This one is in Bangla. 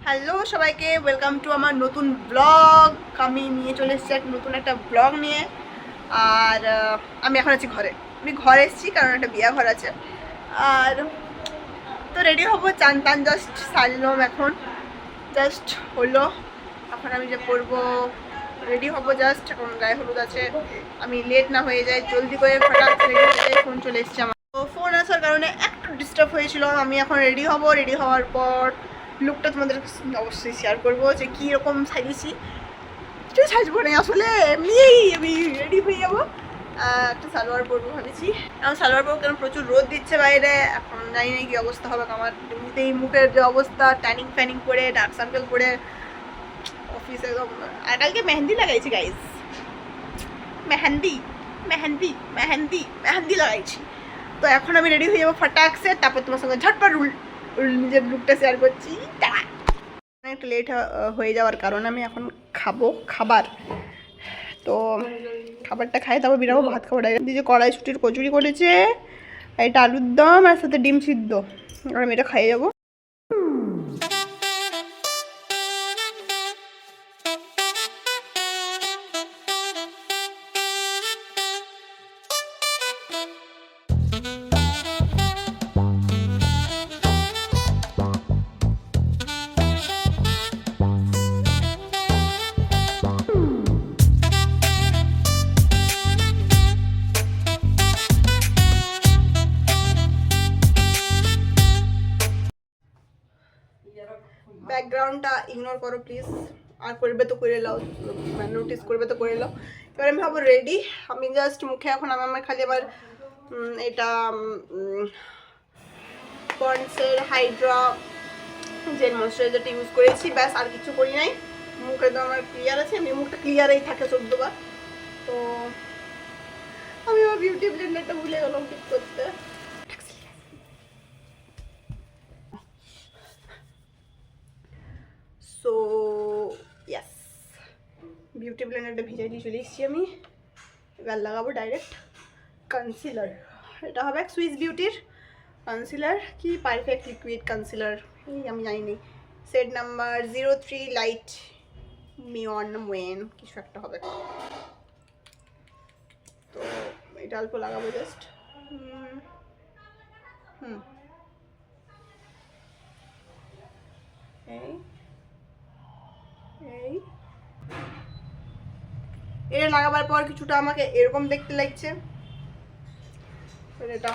হ্যালো সবাইকে, ওয়েলকাম টু আমার নতুন ব্লগ। আমি নিয়ে চলে এসেছি নতুন একটা ব্লগ নিয়ে। আর আমি এখন আছি ঘরে। আমি ঘরে এসেছি কারণ একটা বিয়া ঘর আছে। আর তো রেডি হবো, চান টান জাস্ট সারলাম, এখন জাস্ট হলো। এখন আমি যে করবো, রেডি হবো জাস্ট। এখন গায়ে হলুদ আছে, আমি লেট না হয়ে যায়, জলদি করে ফটাফট রেডি হয়ে যায়। ফোন চলে এসছে আমার, তো ফোন আসার কারণে একটু ডিস্টার্ব হয়েছিল। আমি এখন রেডি হব, রেডি হওয়ার পর লুকটা তোমাদের অবশ্যই শেয়ার করবো যে কীরকম সাজিয়েছি। কিছু সাজবো না আসলে, এমনিই আমি রেডি হয়ে যাবো। একটা সালোয়ার পরবো ভাবেছি। এখন সালোয়ার পরবো কারণ প্রচুর রোদ দিচ্ছে বাইরে। এখন জানি না কি অবস্থা হবে আমার, এমনিতেই মুখের যে অবস্থা, ট্যানিং ফ্যানিং করে, ডার্ক সার্কেল করে অফিস একদম। আর কালকে মেহেন্দি লাগাইছি গাইজ, মেহেন্দি মেহেন্দি মেহেন্দি মেহেন্দি লাগাইছি। তো এখন আমি রেডি হয়ে যাবো ফটাকসে, তারপর তোমার সঙ্গে ঝটপট নিজের লুকটা শেয়ার করছি। একটু লেট হয়ে যাওয়ার কারণে আমি এখন খাবো খাবার। তো খাবারটা খাই, তারপর বেরাবো ভাত খাবো ডাইরেক্ট। দিয়ে যে কড়াইশুটির কচুরি করেছে, এটা আলুর দম আর সাথে ডিম সিদ্ধ, আর আমি এটা খাইয়ে যাবো। ব্যাকগ্রাউন্ডটা ইগনোর করো প্লিজ, আর করবে তো করে নাও, নোটিস করবে তো করে নাও। এবার আমি ভাবো রেডি। আমি জাস্ট মুখে এখন আমার খালি আবার এটা পন্ডসের হাইড্রা জেল ময়শ্চারাইজারটা ইউজ করেছি, ব্যাস আর কিছু করি নাই। মুখ একদম আমার ক্লিয়ার আছে, আমি মুখটা ক্লিয়ারেই থাকে 14 বার। তো আমি আমার বিউটি ব্লেন্ডারটা ভুলে গেলাম ঠিক করতে। সো ইয়াস, বিউটি ব্লেন্ডারটা ভিজাই দিয়ে চলে এসেছি আমি। এবার লাগাবো ডাইরেক্ট কনসিলার। এটা হবে সুইস বিউটির কনসিলার, কি পারফেক্ট লিকুইড কনসিলার, এই আমি জানি সেট নাম্বার 03 লাইট মিয়ন ওয়েন কিছু একটা হবে। তো এটা অল্প লাগাবো জাস্ট। এই এই এটা লাগাবার পর কিছুটা আমাকে এরকম দেখতে লাগছে। এটা